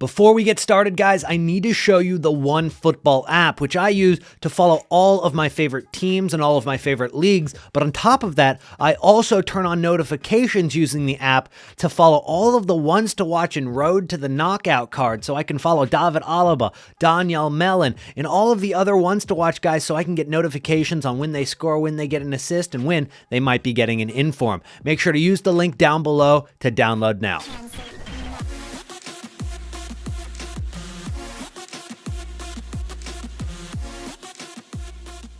Before we get started, guys, I need to show you the OneFootball app, which I use to follow all of my favorite teams and all of my favorite leagues. But on top of that, I also turn on notifications using the app to follow all of the ones to watch in Road to the Knockout card. So I can follow David Alaba, Daniel Mellon, and all of the other ones to watch, guys, so I can get notifications on when they score, when they get an assist, and when they might be getting an inform. Make sure to use the link down below to download now.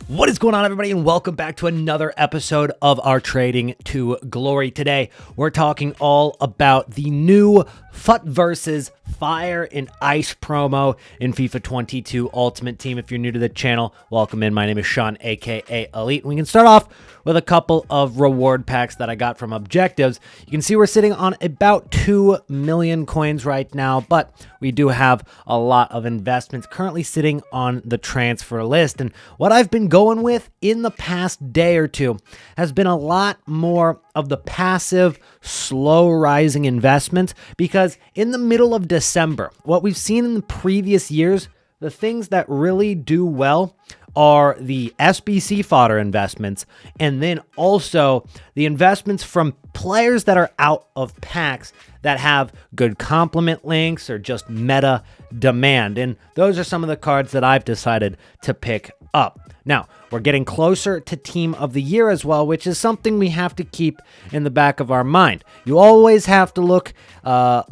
What is going on, everybody, and welcome back to another episode of our Trading to Glory. Today, we're talking all about the new FUT versus Fire and Ice promo in FIFA 22 Ultimate Team. If you're new to the channel, welcome in. My name is Sean, aka Elite. And we can start off with a couple of reward packs that I got from Objectives. You can see we're sitting on about 2 million coins right now, but we do have a lot of investments currently sitting on the transfer list. And what I've been going with in the past day or two has been a lot more of the passive, slow rising investments, because in the middle of December, what we've seen in the previous years, the things that really do well are the SBC Fodder investments, and then also the investments from players that are out of packs that have good complement links or just meta demand. And those are some of the cards that I've decided to pick up. Now, we're getting closer to Team of the Year as well, which is something we have to keep in the back of our mind. You always have to look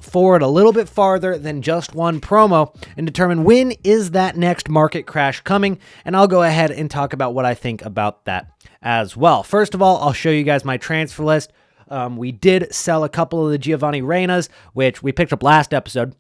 forward a little bit farther than just one promo and determine when is that next market crash coming, and I'll go ahead and talk about what I think about that as well. First of all, I'll show you guys my transfer list. We did sell a couple of the Giovanni Reynas, which we picked up last episode.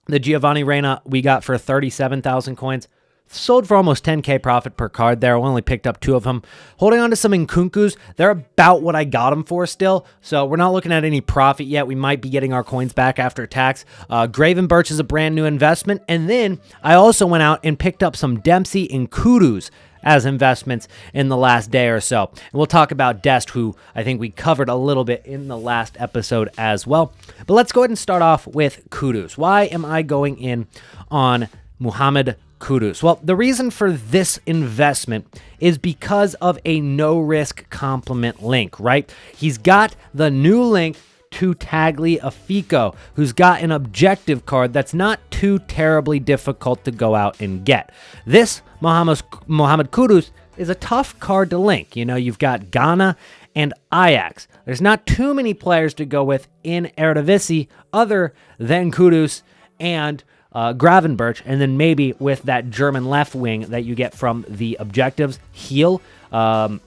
The Giovanni Reyna we got for 37,000 coins. Sold for almost 10k profit per card there. I only picked up 2 of them. Holding on to some Nkunkus. They're about what I got them for still, so we're not looking at any profit yet. We might be getting our coins back after tax. Gravenberch is a brand new investment. And then I also went out and picked up some Dempsey and Kudus as investments in the last day or so. And we'll talk about Dest, who I think we covered a little bit in the last episode as well. But let's go ahead and start off with Kudus. Why am I going in on Muhammad Kudus? Well, the reason for this investment is because of a no-risk complement link, right? He's got the new link to Tagliafico, who's got an objective card that's not too terribly difficult to go out and get. This Muhammad Kudus is a tough card to link. You know, you've got Ghana and Ajax. There's not too many players to go with in Eredivisie other than Kudus and Gravenberch, and then maybe with that German left wing that you get from the Objectives, Heel. But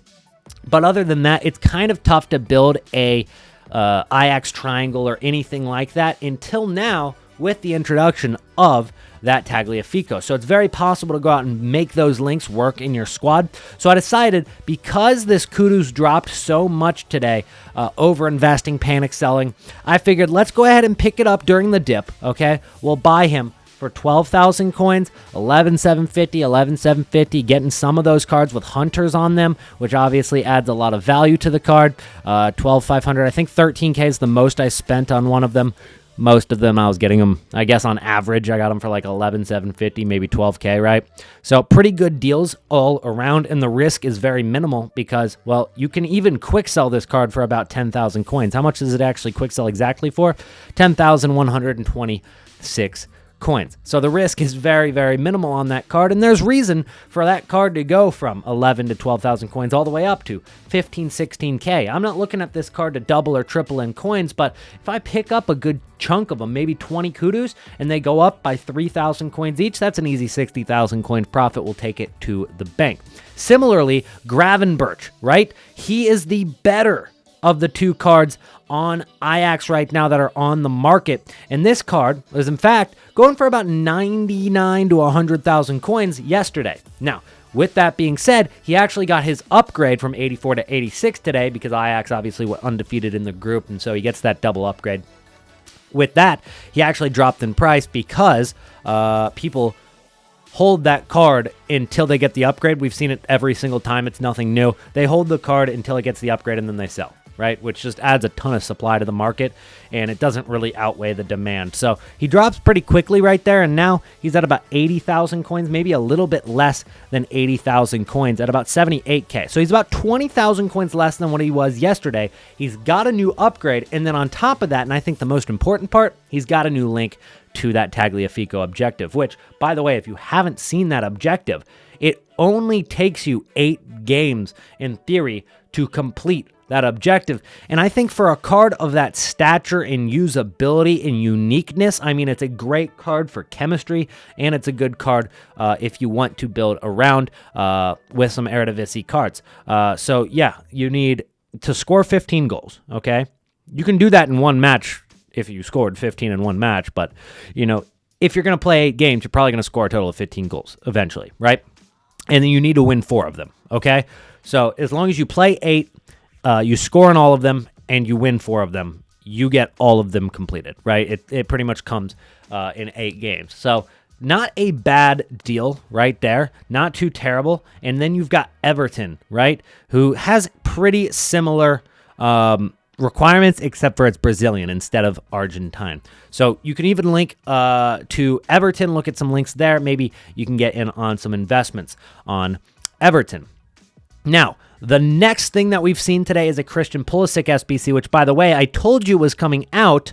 other than that, it's kind of tough to build a Ajax triangle or anything like that until now with the introduction of that Tagliafico. So it's very possible to go out and make those links work in your squad. So I decided, because this Kudus dropped so much today, over investing, panic selling, I figured let's go ahead and pick it up during the dip, okay? We'll buy him for 12,000 coins, 11,750, 11,750, getting some of those cards with hunters on them, which obviously adds a lot of value to the card. 12,500, I think 13k is the most I spent on one of them. Most of them I was getting them, I guess on average, I got them for like 11,750, maybe 12k, right? So pretty good deals all around, and the risk is very minimal because, well, you can even quick sell this card for about 10,000 coins. How much does it actually quick sell exactly for? 10,126 coins. So the risk is very, very minimal on that card, and there's reason for that card to go from 11 to 12,000 coins all the way up to 15, 16k. I'm not looking at this card to double or triple in coins, but if I pick up a good chunk of them, maybe 20 Kudus, and they go up by 3,000 coins each, that's an easy 60,000 coin profit. We'll take it to the bank. Similarly, Gravenberch, right? He is the better of the 2 cards on Ajax right now that are on the market. And this card was, in fact, going for about 99 to 100,000 coins yesterday. Now, with that being said, he actually got his upgrade from 84 to 86 today because Ajax obviously went undefeated in the group, and so he gets that double upgrade. With that, he actually dropped in price because people hold that card until they get the upgrade. We've seen it every single time. It's nothing new. They hold the card until it gets the upgrade, and then they sell. right? Which just adds a ton of supply to the market, and it doesn't really outweigh the demand. So he drops pretty quickly right there, and now he's at about 80,000 coins, maybe a little bit less than 80,000 coins at about 78K. So he's about 20,000 coins less than what he was yesterday. He's got a new upgrade, and then on top of that, and I think the most important part, he's got a new link to that Tagliafico objective, which, by the way, if you haven't seen that objective, it only takes you 8 games in theory to complete that objective. And I think for a card of that stature and usability and uniqueness, I mean, it's a great card for chemistry, and it's a good card if you want to build around with some Eredivisie cards. So yeah, you need to score 15 goals, okay? You can do that in one match if you scored 15 in one match, but, you know, if you're going to play 8 games, you're probably going to score a total of 15 goals eventually, right? And then you need to win 4 of them, okay? So as long as you play 8, you score in all of them, and you win 4 of them, you get all of them completed, right? It pretty much comes in 8 games. So not a bad deal right there. Not too terrible. And then you've got Everton, right, who has pretty similar requirements, except for it's Brazilian instead of Argentine. So you can even link to Everton, look at some links there. Maybe you can get in on some investments on Everton. Now, the next thing that we've seen today is a Christian Pulisic SBC, which, by the way, I told you was coming out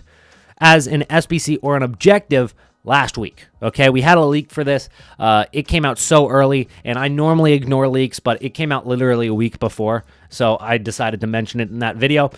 as an SBC or an objective last week. Okay, we had a leak for this. It came out so early, and I normally ignore leaks, but it came out literally a week before, so I decided to mention it in that video.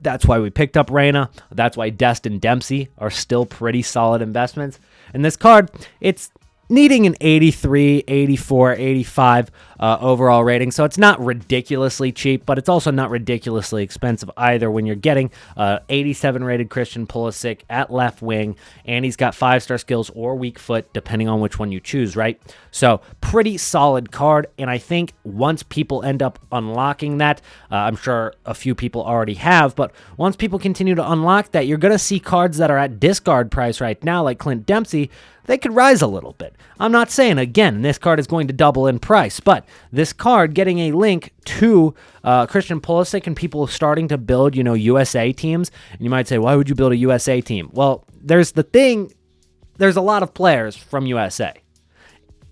That's why we picked up Reyna. That's why Dest and Dempsey are still pretty solid investments. And this card, it's needing an 83, 84, 85 overall rating. So it's not ridiculously cheap, but it's also not ridiculously expensive either when you're getting 87 rated Christian Pulisic at left wing, and he's got 5-star skills or weak foot, depending on which one you choose, right? So pretty solid card, and I think once people end up unlocking that, I'm sure a few people already have, but once people continue to unlock that, you're going to see cards that are at discard price right now, like Clint Dempsey, they could rise a little bit. I'm not saying, again, this card is going to double in price, but this card getting a link to Christian Pulisic and people starting to build, you know, USA teams, and you might say, why would you build a USA team? Well, there's a lot of players from USA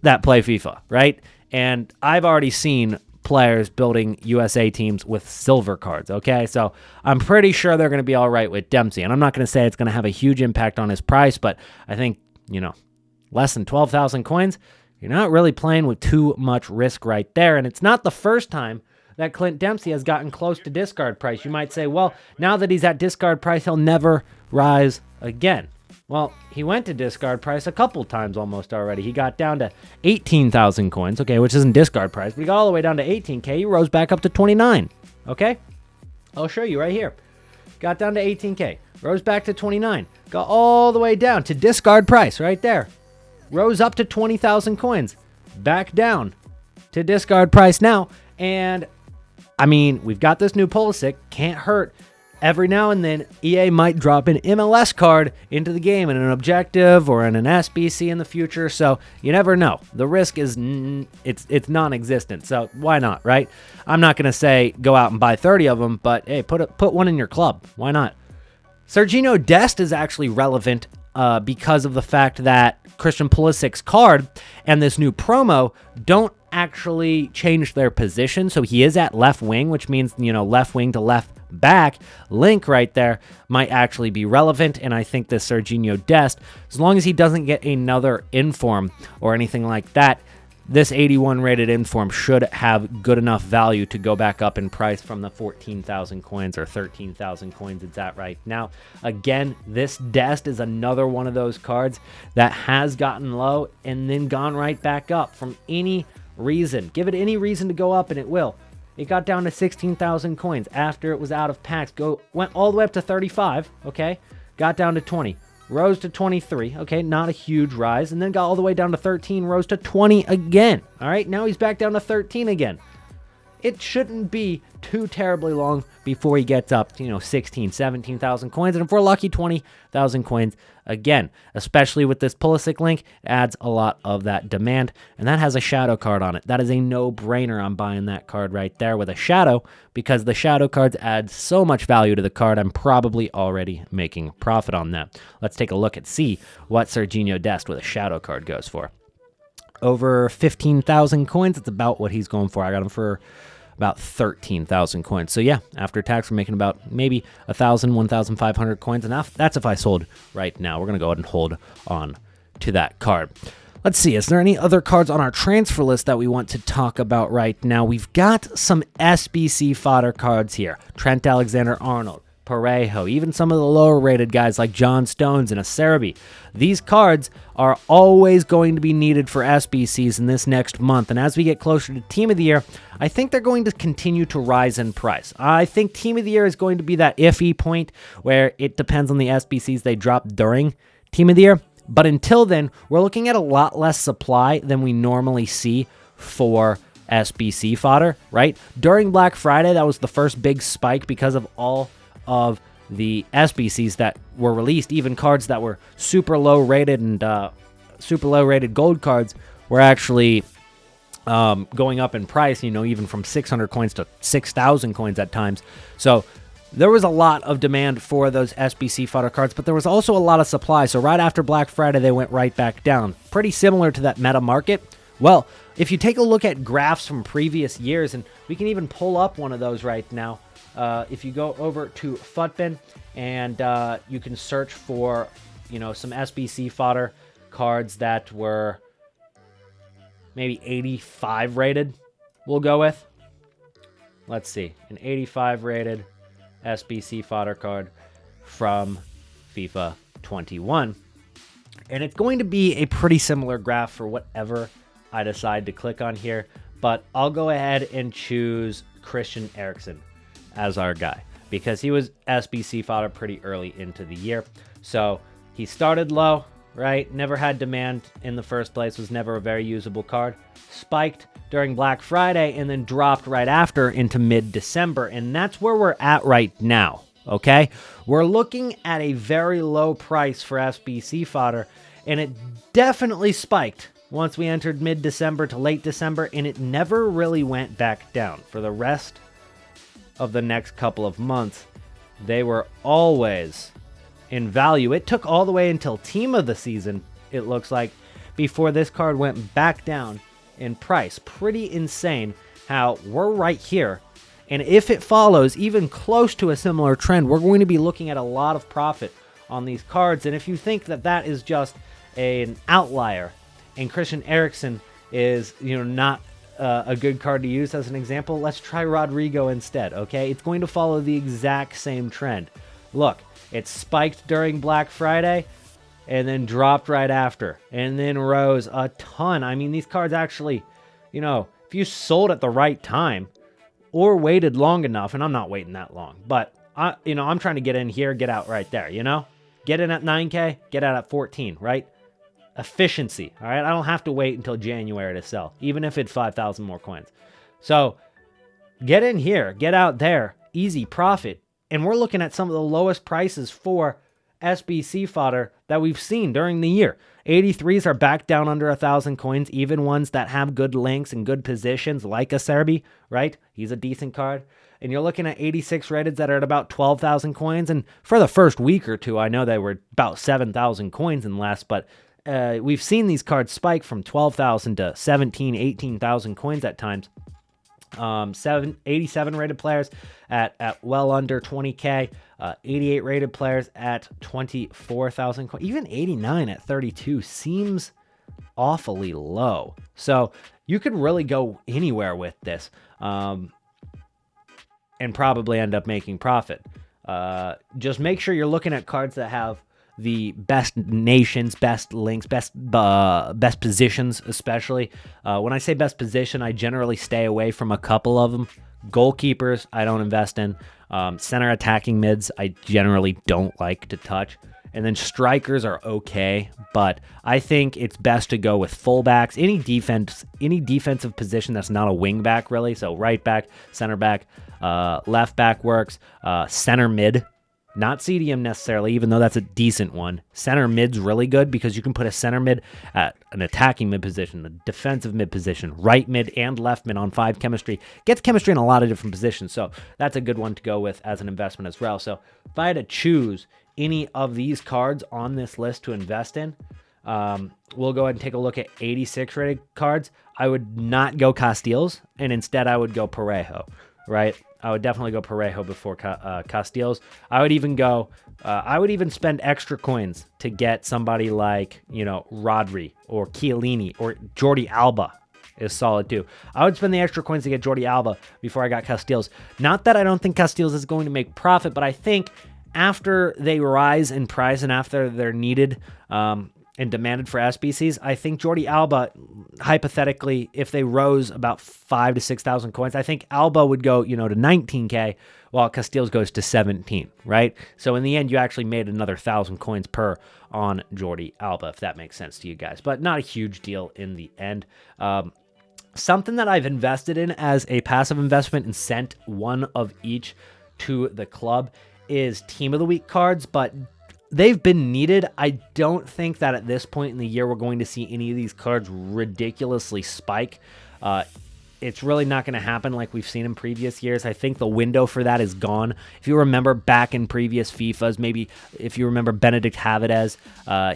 that play FIFA, right? And I've already seen players building USA teams with silver cards, okay? So I'm pretty sure they're going to be all right with Dempsey, and I'm not going to say it's going to have a huge impact on his price, but I think, you know, less than 12,000 coins, you're not really playing with too much risk right there. And it's not the first time that Clint Dempsey has gotten close to discard price. You might say, well, now that he's at discard price, he'll never rise again. Well, he went to discard price a couple times almost already. He got down to 18,000 coins, okay, which isn't discard price, but he got all the way down to 18K. He rose back up to 29, okay? I'll show you right here. Got down to 18K, rose back to 29, got all the way down to discard price right there. Rose up to 20,000 coins, back down to discard price now. And, I mean, we've got this new Pulisic, can't hurt. Every now and then, EA might drop an MLS card into the game in an objective or in an SBC in the future, so you never know. The risk is, it's non-existent, so why not, right? I'm not going to say go out and buy 30 of them, but hey, put one in your club. Why not? Serginho Dest is actually relevant because of the fact that Christian Pulisic's card and this new promo don't actually change their position. So he is at left wing, which means, you know, left wing to left back. Link right there might actually be relevant. And I think this Serginho Dest, as long as he doesn't get another inform or anything like that, this 81 rated inform should have good enough value to go back up in price from the 14,000 coins or 13,000 coins it's at right now. Again, this Dest is another one of those cards that has gotten low and then gone right back up from any reason. Give it any reason to go up and it will. It got down to 16,000 coins after it was out of packs. Went all the way up to 35, okay? Got down to 20. Rose to 23, okay, not a huge rise, and then got all the way down to 13, rose to 20 again, all right? Now he's back down to 13 again. it shouldn't be too terribly long before he gets up to, 16, 17,000 coins. And if we're lucky, 20,000 coins again, especially with this Pulisic link, adds a lot of that demand. And that has a shadow card on it. That is a no-brainer. I'm buying that card right there with a shadow because the shadow cards add so much value to the card. I'm probably already making profit on that. Let's take a look and see what Serginho Dest with a shadow card goes for. Over 15,000 coins. It's about what he's going for. I got him for about 13,000 coins. So yeah, after tax, we're making about maybe 1,000, 1,500 coins. And that's if I sold right now. We're going to go ahead and hold on to that card. Let's see. Is there any other cards on our transfer list that we want to talk about right now? We've got some SBC Fodder cards here. Trent Alexander-Arnold, Parejo, even some of the lower rated guys like John Stones and Acerbi. These cards are always going to be needed for SBCs in this next month. And as we get closer to Team of the Year, I think they're going to continue to rise in price. I think Team of the Year is going to be that iffy point where it depends on the SBCs they drop during Team of the Year. But until then, we're looking at a lot less supply than we normally see for SBC fodder, right? During Black Friday, that was the first big spike because of all of the SBCs that were released. Even cards that were super low rated and super low rated gold cards were actually going up in price, even from 600 coins to 6,000 coins at times. So there was a lot of demand for those SBC fodder cards, but there was also a lot of supply. So right after Black Friday, they went right back down. Pretty similar to that meta market. Well, if you take a look at graphs from previous years, and we can even pull up one of those right now. If you go over to Futbin and you can search for, some SBC fodder cards that were maybe 85 rated, we'll go with. Let's see, an 85 rated SBC fodder card from FIFA 21. And it's going to be a pretty similar graph for whatever I decide to click on here, but I'll go ahead and choose Christian Eriksen as our guy because he was SBC fodder pretty early into the year. So he started low, right? Never had demand in the first place, was never a very usable card. Spiked during Black Friday and then dropped right after into mid-December. And that's where we're at right now, okay? We're looking at a very low price for SBC fodder, and it definitely spiked once we entered mid-December to late December, and it never really went back down. For the rest of the next couple of months, they were always in value. It took all the way until Team of the Season, it looks like, before this card went back down in price. Pretty insane how we're right here. And if it follows even close to a similar trend, we're going to be looking at a lot of profit on these cards. And if you think that that is just an outlier and Christian Eriksen is, not a good card to use as an example, let's try Rodrigo instead, okay? It's going to follow the exact same trend. Look, it spiked during Black Friday and then dropped right after and then rose a ton. I mean, these cards actually, if you sold at the right time or waited long enough, and I'm not waiting that long, but I'm trying to get in here, get out right there, Get in at 9K, get out at 14, right? Efficiency, all right? I don't have to wait until January to sell, even if it's 5,000 more coins. So get in here, get out there, easy profit. And we're looking at some of the lowest prices for SBC fodder that we've seen during the year. 83s are back down under 1,000 coins, even ones that have good links and good positions like Acerbi, right? He's a decent card. And you're looking at 86 rated that are at about 12,000 coins. And for the first week or two, I know they were about 7,000 coins and less, but we've seen these cards spike from 12,000 to 17, 18,000 coins at times. 87 rated players at well under 20K, 88 rated players at 24,000 coins, even 89 at 32 seems awfully low. So you could really go anywhere with this and probably end up making profit. Just make sure you're looking at cards that have the best nations, best links, best positions, especially. When I say best position, I generally stay away from a couple of them. Goalkeepers, I don't invest in. Center attacking mids, I generally don't like to touch. and then strikers are okay, but I think it's best to go with fullbacks. Any defensive position that's not a wing back, really. So right back, center back, left back works, center mid. Not CDM necessarily, even though that's a decent one. Center mid's really good because you can put a center mid at an attacking mid position, a defensive mid position, right mid and left mid on 5 chemistry. Gets chemistry in a lot of different positions, so that's a good one to go with as an investment as well. So if I had to choose any of these cards on this list to invest in, we'll go ahead and take a look at 86 rated cards. I would not go Casteels, and instead I would go Parejo, right? I would definitely go Parejo before Casteels. I would even go, I would even spend extra coins to get somebody like, Rodri or Chiellini or Jordi Alba is solid too. I would spend the extra coins to get Jordi Alba before I got Casteels. Not that I don't think Casteels is going to make profit, but I think after they rise in price and after they're needed, and demanded for SBCs, I think Jordi Alba, hypothetically, if they rose about 5,000 to 6,000 coins, I think Alba would go, to 19K, while Casteels goes to 17, right? So in the end, you actually made another 1,000 coins per on Jordi Alba, if that makes sense to you guys, but not a huge deal in the end. Something that I've invested in as a passive investment and sent one of each to the club is Team of the Week cards, but they've been needed. I don't think that at this point in the year we're going to see any of these cards ridiculously spike. It's really not going to happen like we've seen in previous years. I think the window for that is gone. If you remember back in previous FIFAs, maybe if you remember Benedict Havidez,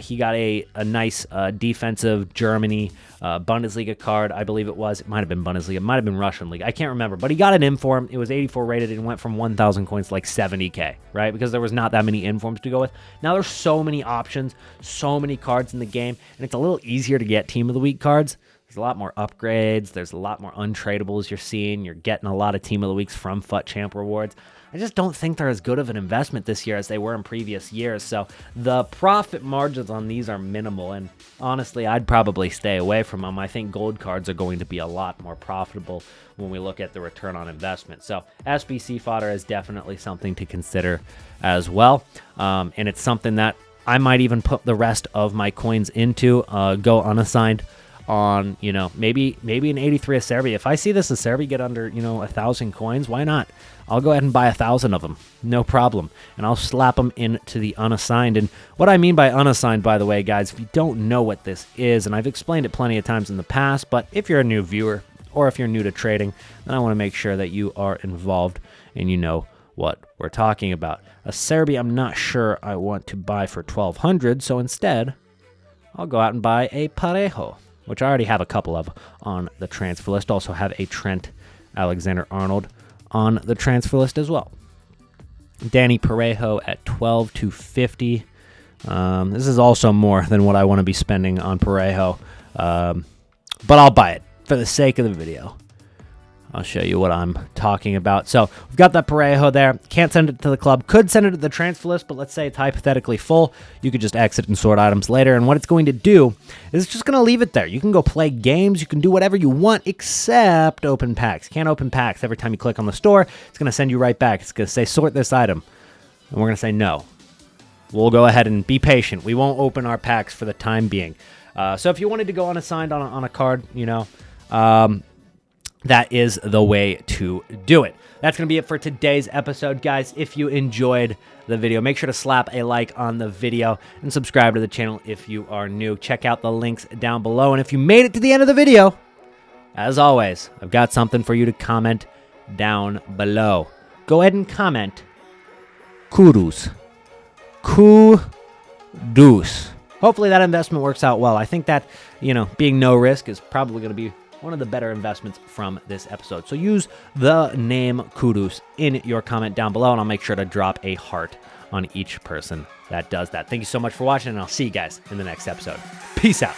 he got a nice defensive Germany Bundesliga card, I believe it was. It might have been Bundesliga. It might have been Russian League. I can't remember. But he got an inform. It was 84 rated and went from 1,000 coins to like 70K, right? Because there was not that many informs to go with. Now there's so many options, so many cards in the game, and it's a little easier to get Team of the Week cards. There's a lot more upgrades. There's a lot more untradables you're seeing. You're getting a lot of Team of the Weeks from FUT Champ rewards. I just don't think they're as good of an investment this year as they were in previous years. So the profit margins on these are minimal. And honestly, I'd probably stay away from them. I think gold cards are going to be a lot more profitable when we look at the return on investment. So SBC Fodder is definitely something to consider as well. And it's something that I might even put the rest of my coins into, go unassigned on, maybe an 83 Acerbi. If I see this Acerbi get under, 1,000 coins, why not? I'll go ahead and buy 1,000 of them. No problem. And I'll slap them into the unassigned. And what I mean by unassigned, by the way, guys, if you don't know what this is, and I've explained it plenty of times in the past, but if you're a new viewer or if you're new to trading, then I want to make sure that you are involved and you know what we're talking about. Acerbi, I'm not sure I want to buy for 1,200, so instead, I'll go out and buy a Parejo, which I already have a couple of on the transfer list. Also have a Trent Alexander-Arnold on the transfer list as well. Danny Parejo at 12,250. This is also more than what I want to be spending on Parejo, but I'll buy it for the sake of the video. I'll show you what I'm talking about. So we've got that Parejo there. Can't send it to the club. Could send it to the transfer list, but let's say it's hypothetically full. You could just exit and sort items later. And what it's going to do is it's just going to leave it there. You can go play games. You can do whatever you want except open packs. Can't open packs. Every time you click on the store, it's going to send you right back. It's going to say sort this item. And we're going to say no. We'll go ahead and be patient. We won't open our packs for the time being. So if you wanted to go unassigned on a card, that is the way to do it. That's going to be it for today's episode, guys. If you enjoyed the video, make sure to slap a like on the video and subscribe to the channel if you are new. Check out the links down below. And if you made it to the end of the video, as always, I've got something for you to comment down below. Go ahead and comment kudos. Kudos. Hopefully that investment works out well. I think that, being no risk is probably going to be one of the better investments from this episode. So use the name Kudos in your comment down below, and I'll make sure to drop a heart on each person that does that. Thank you so much for watching, and I'll see you guys in the next episode. Peace out.